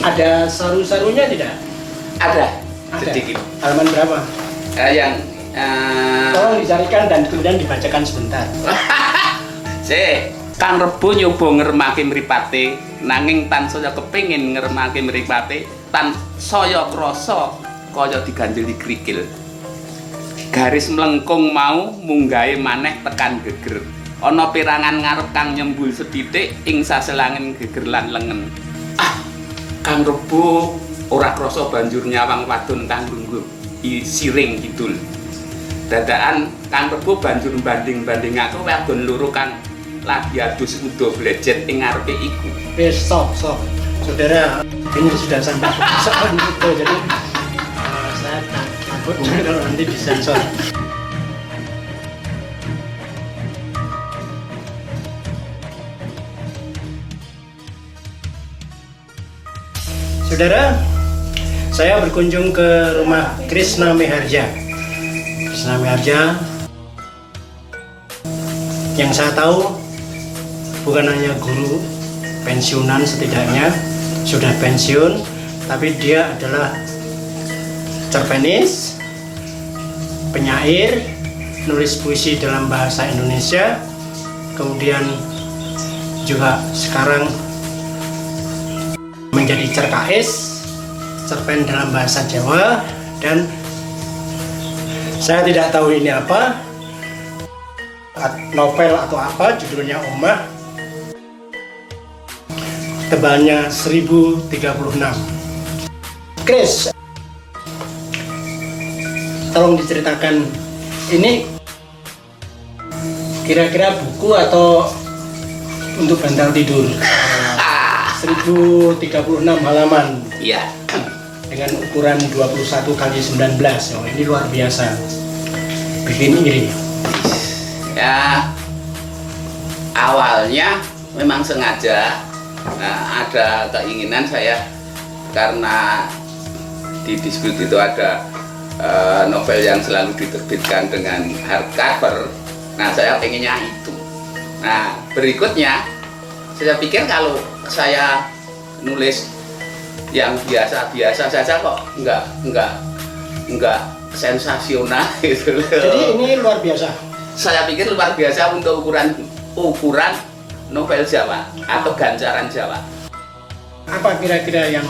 Ada saru-sarunya tidak? Ada. Ada. Sedikit. Halaman berapa? Yang Tolong dicarikan dan kemudian dibacakan sebentar. Kang Rebo nyoba ngermake mripate nanging tan saya kepengin ngermake mripate tan saya krasa kaya diganjeli krikil. Garis mlengkung mau munggahe maneh tekan geger. Ana pirangan ngarep kang nyembul sethithik ing saselangin geger lan lengen. Kang Rebo ora krasa banjur nyawang wadon kang lungguh siring kidul. Dadakan Kang Rebo banjur banding-bandingake wadon loro kang lagi adus udo blejet ing ngarepe iku. Stop. Saudara, ini sudah sampai persoalan itu, jadi saya takut kalau nanti disensor. Saudara, saya berkunjung ke rumah Krishna Miharja. Krishna Miharja yang saya tahu bukan hanya guru pensiunan, setidaknya sudah pensiun, tapi dia adalah cerpenis, penyair, nulis puisi dalam bahasa Indonesia, kemudian juga sekarang menjadi cerkais, cerpen dalam bahasa Jawa, dan saya tidak tahu ini apa, novel atau apa, judulnya Omah, tebalnya 1036. Chris, tolong diceritakan, ini kira-kira buku atau untuk bantal tidur? 1036 halaman. Iya. Dengan ukuran 21 kali 19. Oh, ini luar biasa. Bikin iri. Ya, awalnya memang sengaja ada keinginan saya, karena di Dispute itu ada novel yang selalu diterbitkan dengan hardcover. Nah, saya pengennya itu. Nah, berikutnya saya pikir kalau saya nulis yang biasa-biasa saja kok enggak sensasional gitu loh. Jadi ini luar biasa. Saya pikir luar biasa untuk ukuran novel Jawa atau gancaran Jawa. Apa kira-kira yang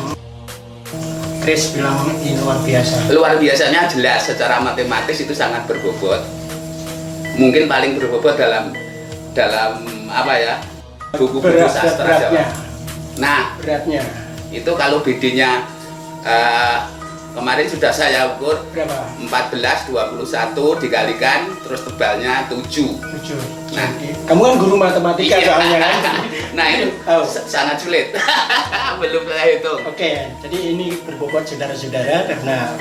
Chris bilang ini luar biasa? Luar biasanya jelas, secara matematis itu sangat berbobot. Mungkin paling berbobot dalam apa ya? Buku-buku sastra Jawa. Nah, beratnya itu kalau BD-nya kemarin sudah saya ukur berapa? 14, 21 dikalikan, terus tebalnya 7. Nah, kamu kan guru matematika soalnya kan? Nah, itu sangat sulit. Belum saya hitung. Oke, jadi ini berbobot saudara-saudara, karena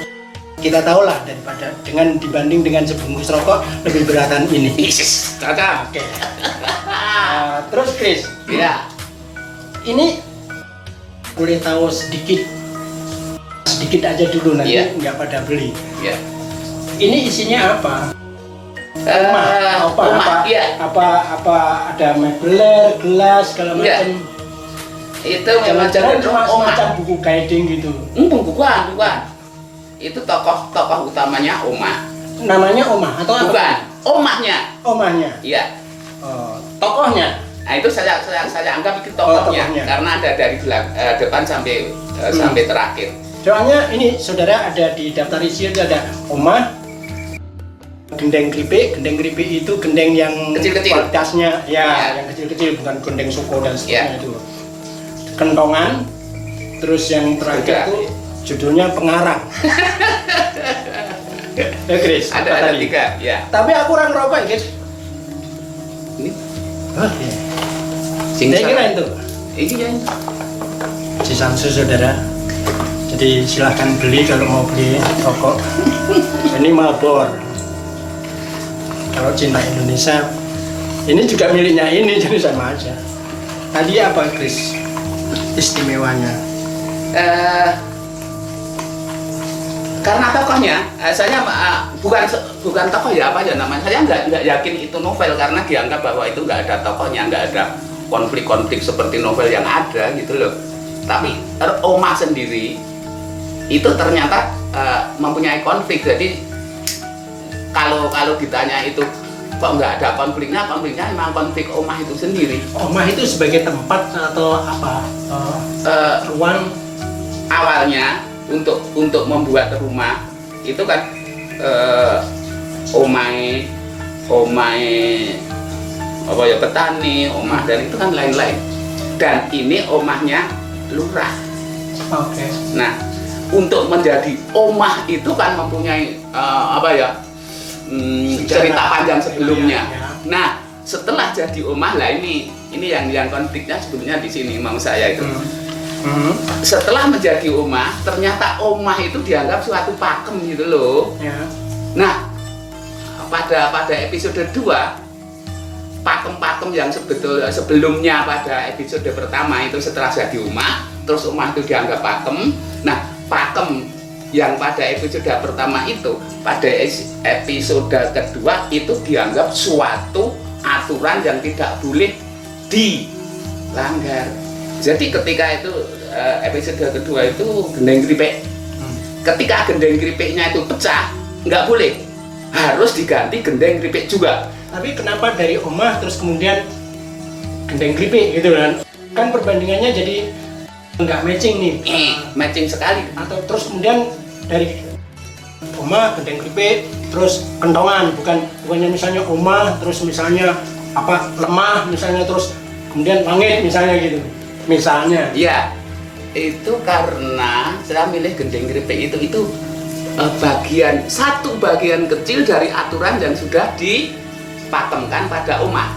kita tahu lah daripada dibanding dengan sebungkus rokok lebih beratan ini. Cocok. Oke. Terus Chris, Ya. Ini boleh tahu sedikit aja dulu, nanti nggak pada beli. Ya. Ini isinya apa? Apa ada mebeler, gelas, segala macam. Itu memang jangan cuma semacam buku guiding gitu. Bukan. Itu tokoh utamanya Oma. Namanya Oma atau apa? Bukan, Omahnya. Omahnya. Iya. Tokohnya. Nah, itu saya anggap itu tokohnya, karena ada dari depan sampai terakhir. Soalnya ini saudara ada di daftar isi itu ada Omah, gendeng keripik. Gendeng keripik itu gendeng yang kecil-kecil. Kualitasnya yang kecil-kecil, bukan gendeng suko dan sebagainya itu. Kentongan, terus yang terakhir itu judulnya Pengarang. Ya Chris, ada 3, ya. Tapi aku kurang rokok ya Chris. Ini? Saya kira itu. Iya. Cisamsu saudara. Jadi silahkan beli kalau mau beli rokok. Ini Marlboro. Kalau cinta Indonesia, ini juga miliknya ini, jadi sama aja. Tadi apa Chris? Istimewanya? Karena tokohnya, saya bukan tokoh ya, apa ya namanya, saya nggak yakin itu novel, karena dianggap bahwa itu nggak ada tokohnya, nggak ada konflik-konflik seperti novel yang ada gitu loh. Tapi omah sendiri itu ternyata mempunyai konflik. Jadi kalau ditanya itu kok nggak ada konfliknya memang konflik omah itu sendiri. Omah itu sebagai tempat atau apa? Ruang. Awalnya untuk membuat rumah itu kan omai apa ya, petani, omah, dan itu kan lain-lain. Dan ini omahnya lurah. Oke. Nah, untuk menjadi omah itu kan mempunyai apa ya, cerita panjang sebelumnya. Ya. Nah, setelah jadi omah lah ini yang konfliknya sebetulnya di sini mau saya itu. Setelah menjadi omah, ternyata omah itu dianggap suatu pakem gitu loh. Ya. Nah, pada episode 2, pakem-pakem yang sebelumnya pada episode pertama itu setelah jadi omah, terus omah itu dianggap pakem. Nah, pakem yang pada episode pertama itu pada episode kedua itu dianggap suatu aturan yang tidak boleh dilanggar. Jadi ketika itu episode kedua itu gendeng keripik. Ketika gendeng keripiknya itu pecah, nggak boleh, harus diganti gendeng keripik juga. Tapi kenapa dari omah terus kemudian gendeng keripik gitu kan? Kan perbandingannya jadi nggak matching nih. Matching sekali. Atau terus kemudian dari omah gendeng keripik terus kentongan, bukannya misalnya omah terus misalnya apa lemah misalnya terus kemudian langit misalnya gitu. Misalnya. Iya. Itu karena saya milih gendeng keripik itu satu bagian kecil dari aturan yang sudah dipakemkan pada omah.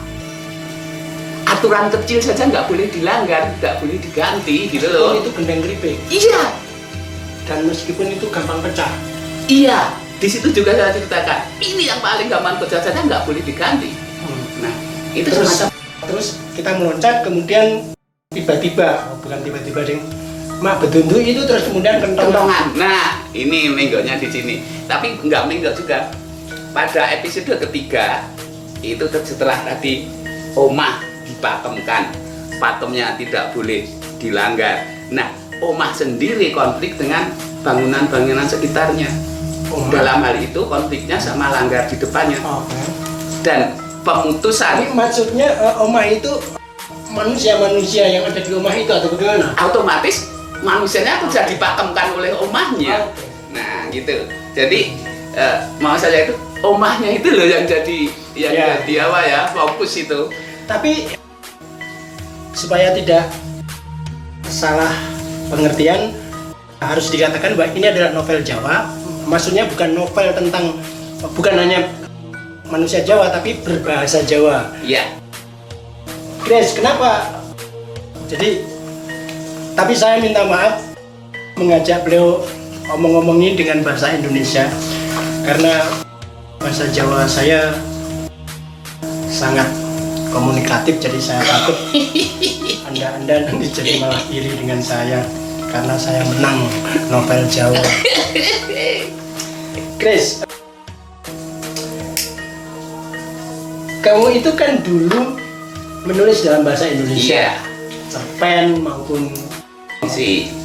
Aturan kecil saja nggak boleh dilanggar, nggak boleh diganti gitu loh. Itu gendeng keripik. Iya. Dan meskipun itu gampang pecah. Iya. Di situ juga saya ceritakan. Ini yang paling gampang pecah saja nggak boleh diganti. Nah, itu terus kita meloncat kemudian bukan tiba-tiba ding. Mak bedunduk itu terus kemudian kentongan. Nah, ini menggoknya di sini. Tapi nggak menggok juga. Pada episode ketiga itu setelah tadi omah dipakemkan, pakemnya tidak boleh dilanggar. Nah, omah sendiri konflik dengan bangunan-bangunan sekitarnya. Dalam hal itu konfliknya sama langgar di depannya. Dan pemutusan. Ini maksudnya omah itu manusia yang ada di rumah itu atau bagaimana? Otomatis manusianya itu sudah dipakemkan oleh omahnya. Nah, gitu. Jadi mau saja itu omahnya itu loh yang jadi apa ya, fokus itu. Tapi supaya tidak salah pengertian harus dikatakan bahwa ini adalah novel Jawa. Maksudnya bukan hanya manusia Jawa tapi berbahasa Jawa. Iya. Grace, kenapa? Tapi saya minta maaf mengajak beliau ngomong-ngomongin dengan bahasa Indonesia karena bahasa Jawa saya sangat komunikatif, jadi saya takut Anda nanti jadi malah iri dengan saya karena saya menang novel Jawa. Grace, kamu itu kan dulu menulis dalam bahasa Indonesia, cerpen maupun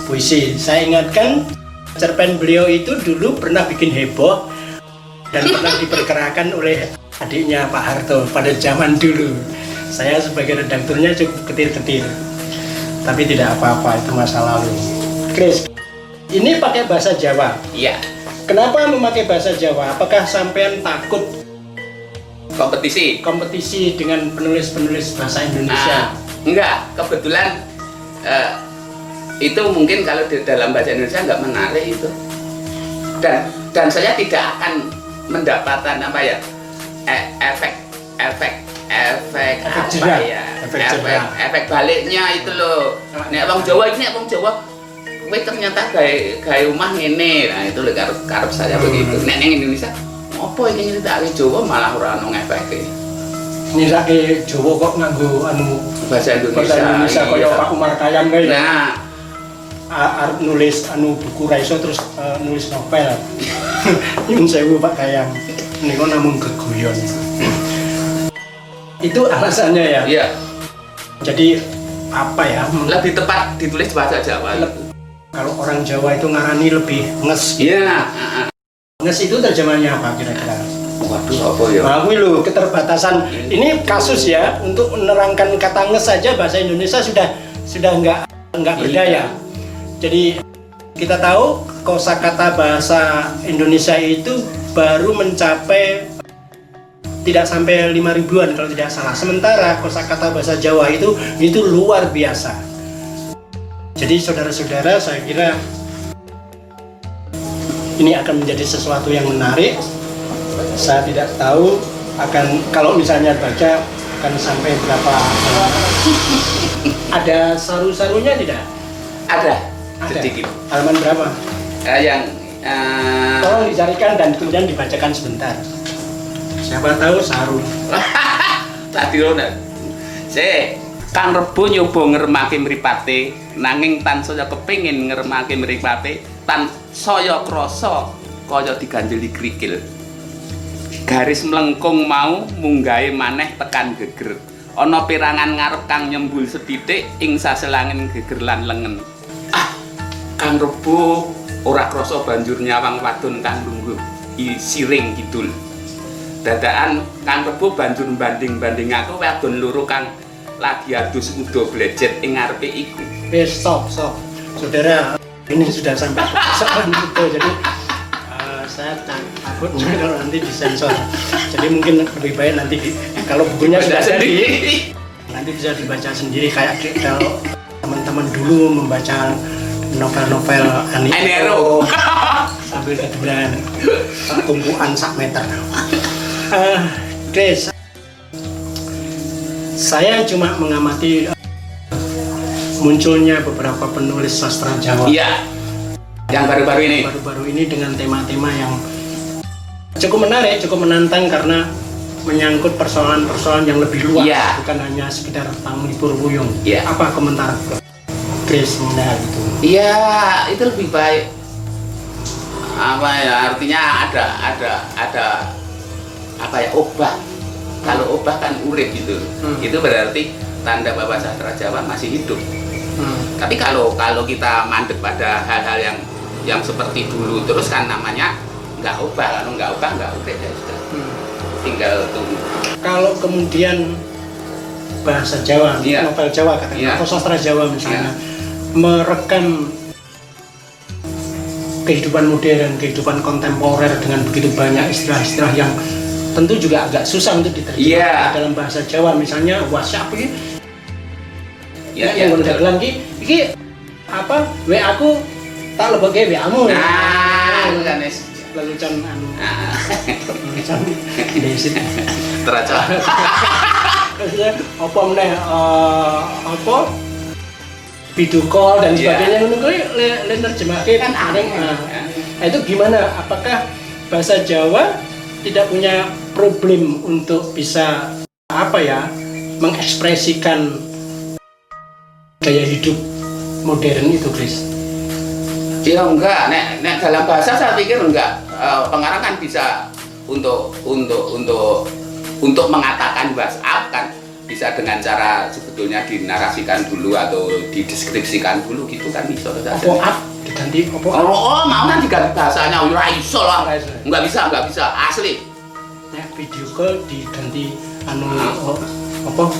puisi. Saya ingatkan cerpen beliau itu dulu pernah bikin heboh dan pernah diperkerakan oleh adiknya Pak Harto pada zaman dulu. Saya sebagai redakturnya cukup ketir-ketir, tapi tidak apa-apa, itu masa lalu. Chris, ini pakai bahasa Jawa. Iya. Kenapa memakai bahasa Jawa? Apakah sampean takut kompetisi dengan penulis-penulis bahasa Indonesia? Enggak, kebetulan itu mungkin kalau di dalam bahasa Indonesia nggak menarik itu, dan saya tidak akan mendapatkan apa ya, efek baliknya itu loh. Nek wong Jawa kowe ternyata gawe omah ngene. Nah itu lho karep saya begitu. Nek ning Indonesia opo iki nyritake Jawa malah ora ono efeke. Nyritake Jawa kok nganggo bahasa Indonesia kaya Pak Umar Khayyam kae. Nah, arep nulis buku ra iso terus nulis novel. Nyun sewu Pak Khayyam. Niku namung geguyon. Itu alasannya ya. Iya. Jadi apa ya? Lebih tepat ditulis bahasa Jawa. Kalau orang Jawa itu ngarani lebih nges. Iya. Nges itu terjemahannya apa kira-kira? Waduh, apa ya? Nah, lo keterbatasan. Ini kasus ya, untuk menerangkan kata nges saja bahasa Indonesia sudah nggak berdaya. Jadi kita tahu kosakata bahasa Indonesia itu baru mencapai tidak sampai 5.000-an kalau tidak salah. Sementara kosakata bahasa Jawa itu luar biasa. Jadi saudara-saudara, saya kira ini akan menjadi sesuatu yang menarik. Saya tidak tahu kalau misalnya baca akan sampai berapa. Ada saru-sarunya tidak? Ada. Sedikit. Halaman berapa? Tolong dicarikan dan kemudian dibacakan sebentar. Siapa tahu saru. Tadi lho, Kang Rebo nyoba ngremake mripate, nanging tan saya kepengin ngremake mripate, tan saya krasa kaya diganjeli krikil. Garis mlengkung mau munggahe maneh tekan geger. Ana pirangan ngarep kang nyembul sethithik ing saselangin geger lan lengen. Kang Rebo ora krasa banjur nyawang wadon kang lungguh siring kidul. Dadakan Kang Rebo banjur banding-bandingake wadon loro kang lagi adus udo blejet ing ngarepe iku. Stop. Saudara, ini sudah sampai persoalan itu, jadi saya takut kalau nanti disensor. Jadi mungkin lebih baik nanti kalau bukunya sudah jadi, nanti bisa dibaca sendiri kayak kalau teman-teman dulu membaca novel-novel Ani Ero sambil kedulan tumpuan sak meter. Chris, saya cuma mengamati munculnya beberapa penulis sastra Jawa. Iya. Yang baru-baru ini. Baru-baru ini dengan tema-tema yang cukup menarik, cukup menantang karena menyangkut persoalan-persoalan yang lebih luas, iya. Bukan hanya sekedar panglipur wuyung. Iya. Apa komentar Chris mengenai itu? Iya, itu lebih baik. Apa ya? Artinya ada apa ya, obah. Kalau obah kan urip gitu. Itu berarti tanda bahwa sastra Jawa masih hidup. Tapi kalau kita mandek pada hal-hal yang seperti dulu terus kan namanya nggak obah. Kalau nggak obah nggak urip ya sudah. Tinggal tunggu. Kalau kemudian bahasa Jawa, iya. Novel Jawa katakan, atau sastra Jawa misalnya, merekam kehidupan modern, kehidupan kontemporer dengan begitu banyak istilah-istilah yang tentu juga agak susah untuk diterjemahkan dalam bahasa Jawa, misalnya WhatsApp ini. Yang bilang iki apa? WA aku tak lebih WA-mu. Nah, itu kan lelucon anu. Lelucon desit. Teraca. Apa meneh apa? Video call dan sebagainya ngono kuwi le nerjemahke kan areng. Itu gimana? Apakah bahasa Jawa tidak punya problem untuk bisa mengekspresikan gaya hidup modern itu, Chris? Ya enggak, nek dalam bahasa saya pikir enggak. Pengarang kan bisa untuk mengatakan WhatsApp kan bisa dengan cara sebetulnya dinarasikan dulu atau dideskripsikan dulu gitu kan bisa. Apa diganti apa? Oh, mau kan diganti bahasanya ora iso lah. Enggak bisa asli. Nek video call diganti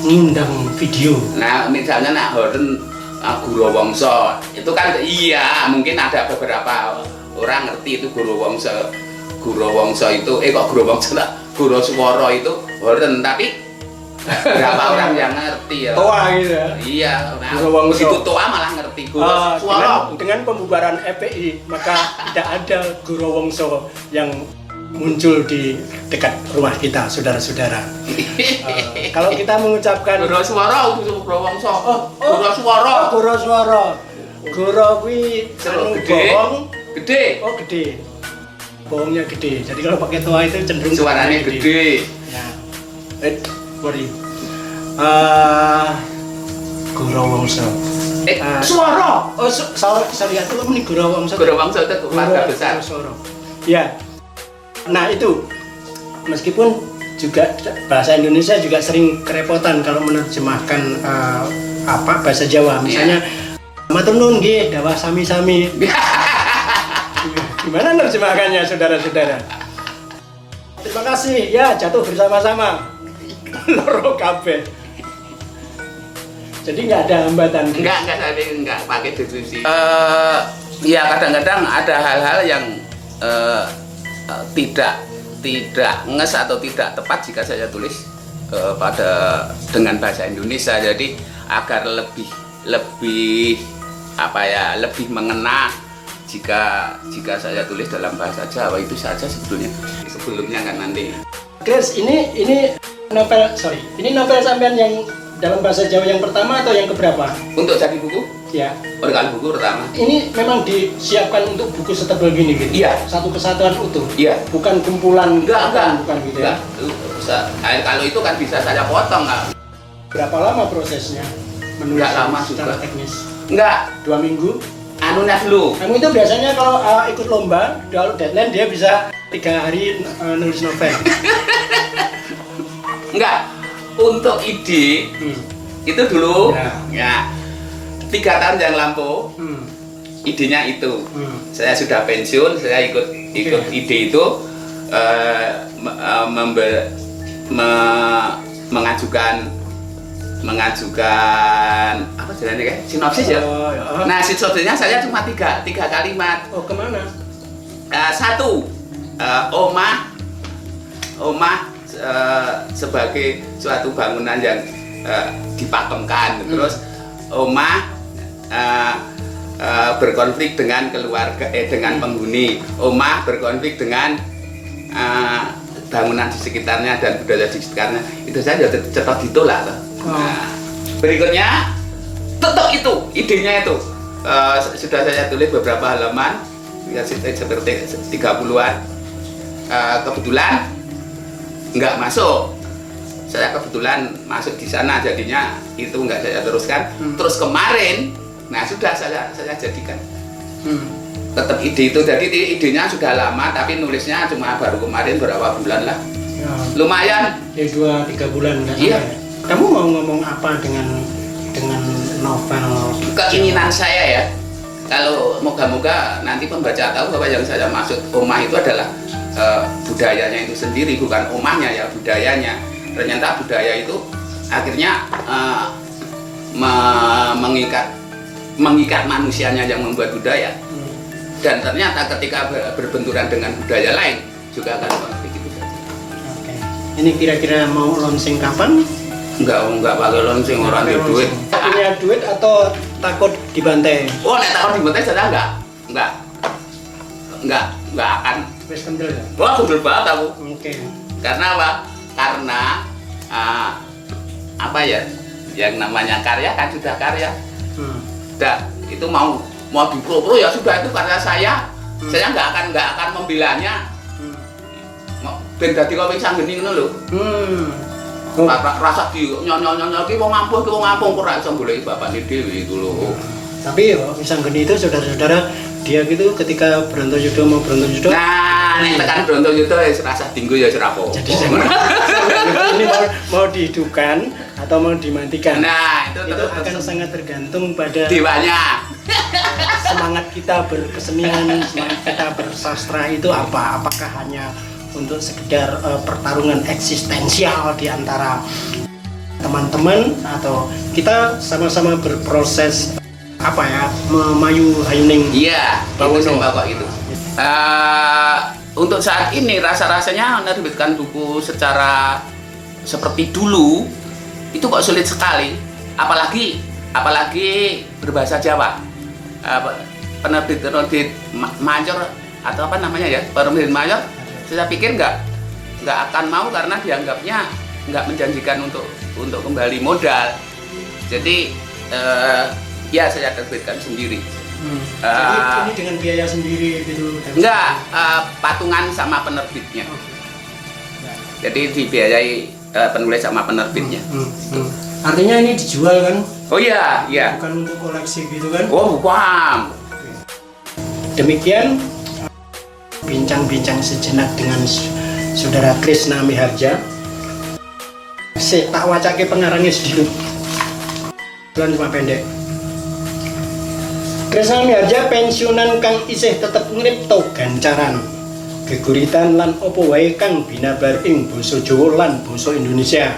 ngundang video. Nah, misalnya nak Horen Guru Wongso itu kan iya mungkin ada beberapa orang ngerti itu Guru Wongso itu Guru Wongso lah, Guru Swara itu Horen, tapi berapa orang yang ngerti ya? Toa gitu ya? Iya, Guru Wongso itu Toa malah ngerti Guru Swara. Dengan pembubaran FPI maka tidak ada Guru Wongso yang muncul di dekat rumah kita, saudara-saudara. Kalau kita mengucapkan Guru Swara, Guru Wongso, Guru Swara, Guru Swara, Guru kuwi bohong gede. Oh gede, bohongnya gede. Jadi kalau pakai toa itu cenderung suaranya gede. Ya, sorry. Guru Wongso. Swara. Oh, sorry itu ini Guru Wongso. Guru Wongso itu keluarga besar. Ya. Nah itu, meskipun juga bahasa Indonesia juga sering kerepotan kalau menerjemahkan apa bahasa Jawa. Misalnya matur nuwun nggih dawuh sami-sami. Gimana nerjemahkannya saudara-saudara? Terima kasih ya jatuh bersama-sama. Loro kabeh. Jadi nggak ada hambatan. Enggak pakai deskripsi. Ya kadang-kadang ada hal-hal yang tidak nges atau tidak tepat jika saya tulis dengan bahasa Indonesia. Jadi agar lebih lebih mengena jika saya tulis dalam bahasa Jawa itu saja sebelumnya kan nanti. Chris, ini novel sampean yang dalam bahasa Jawa yang pertama atau yang keberapa? Untuk jadi buku? Ya. Organ buku pertama. Ini memang disiapkan untuk buku setebal gini gitu? Iya. Satu kesatuan utuh? Iya. Bukan kumpulan? Bukan gitu ya? Kalau itu kan bisa saya potong kan. Berapa lama prosesnya? Menulis Nggak lama secara juga. teknis? Enggak. 2 minggu? Anunya dulu. Kamu itu biasanya kalau ikut lomba, kalau deadline dia bisa 3 hari nulis novel? Enggak. Untuk ide itu dulu ya 3 tahun yang lampau idenya itu saya sudah pensiun, saya ikut ide itu mengajukan apa jalannya kayak sinopsis ya. Nah sinopsisnya saya cuma tiga kalimat. Oh kemana? Satu, omah sebagai suatu bangunan yang dipakemkan. Terus omah berkonflik dengan keluarga, dengan penghuni. Omah berkonflik dengan bangunan di sekitarnya dan budaya di sekitarnya. Itu saja cetok ditolak. Nah, berikutnya tetap itu idenya itu sudah saya tulis beberapa halaman ya, seperti 30-an. Kebetulan nggak masuk, saya kebetulan masuk di sana, jadinya itu nggak saya teruskan. Terus kemarin, nah sudah saya jadikan. Tetap ide itu, jadi idenya sudah lama tapi nulisnya cuma baru kemarin berapa bulan lah. Ya. Lumayan. Ya 2-3 bulan. Iya. Kamu mau ngomong apa dengan novel? Keinginan saya ya, kalau moga-moga nanti pembaca tahu bahwa yang saya maksud omah itu adalah budayanya itu sendiri, bukan omahnya ya, budayanya. Ternyata budaya itu akhirnya mengikat manusianya yang membuat budaya. Dan ternyata ketika berbenturan dengan budaya lain juga akan konflik itu. Oke. Ini kira-kira mau launching kapan? Enggak pakai launching, orang ada duit. Punya duit atau takut dibantai? Oh, nek takut dibantai saya enggak akan. Wes kendel ya? Wah, kendel banget aku. Oke. Karena apa? Karena apa ya? Yang namanya karya kan sudah karya. Itu mau dipro ya sudah, itu karya saya. Saya nggak akan membelanya. Ben dadi kowe sanggeni ngono lho. Rasa di nyonya ki wong ampuh kok ora iso goleki bapakne dhewe iku lho. Tapi yo Wisanggeni itu saudara-saudara, dia gitu ketika Brontoyudo mau Brontoyudo. Nah, nek tekan Brontoyudo wis rasa dinggo ya ora apa. Jadi ini mau dihidupkan atau mau dimatikan. Nah, itu akan sangat tergantung pada dewanya. Semangat kita berkesenian, semangat kita bersastra itu apa? Apakah hanya untuk sekedar pertarungan eksistensial di antara teman-teman, atau kita sama-sama berproses apa ya, memayu hayuning. Iya, itu sembako itu. Untuk saat ini rasa-rasanya menerbitkan buku secara seperti dulu itu kok sulit sekali, apalagi berbahasa Jawa. Penerbit mayor atau apa namanya ya, penerbit mayor, saya pikir nggak akan mau karena dianggapnya nggak menjanjikan untuk kembali modal. Jadi ya saya terbitkan sendiri. Jadi ini dengan biaya sendiri gitu? Enggak, patungan sama penerbitnya. Jadi dibiayai penulis sama penerbitnya. Artinya ini dijual kan? Oh iya. Bukan untuk koleksi gitu kan? Oh bukan. Demikian bincang-bincang sejenak dengan Saudara Krisna Miharja. Tak wacake pengarangnya sedikit. bulan cuma pendek. Kresna Miharja pensiunan kang isih tetep ngripta gancaran, geguritan lan opo wae kang binabar ing basa Jawa lan basa Indonesia.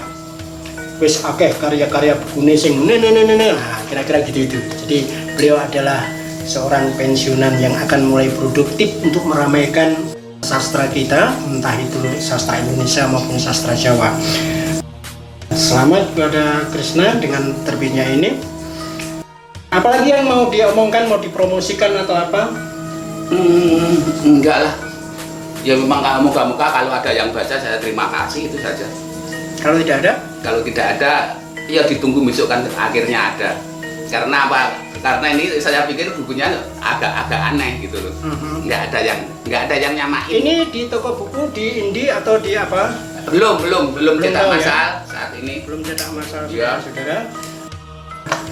Wis akeh karya-karya bukune sing nah, kira-kira gitu itu. Jadi beliau adalah seorang pensiunan yang akan mulai produktif untuk meramaikan sastra kita, entah itu sastra Indonesia maupun sastra Jawa. Selamat kepada Kresna dengan terbitnya ini. Apalagi yang mau diomongkan, mau dipromosikan atau apa? Enggak lah. Ya memang kalau moga-moga kalau ada yang baca saya terima kasih, itu saja. Kalau tidak ada? Kalau tidak ada, ya ditunggu besok kan akhirnya ada. Karena apa? Karena ini saya pikir bukunya agak aneh gitu loh. Nggak ada yang nyamain. Ini di toko buku, di Indi atau di apa? Belum cetak tahu masal saat ini. Belum cetak masal, Ya. saudara.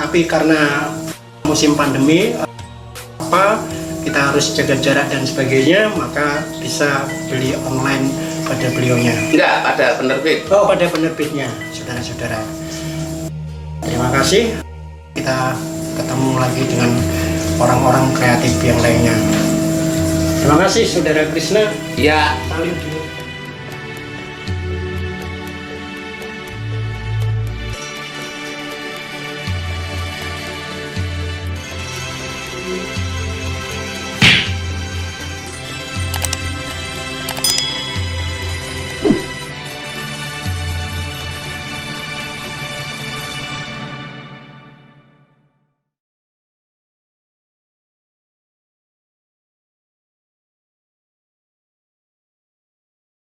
Tapi karena musim pandemi, kita harus jaga jarak dan sebagainya, maka bisa beli online pada beliaunya. Enggak, pada penerbit. Oh, pada penerbitnya, saudara-saudara. Terima kasih. Kita ketemu lagi dengan orang-orang kreatif yang lainnya. Terima kasih, Saudara Kresna. Ya, Saling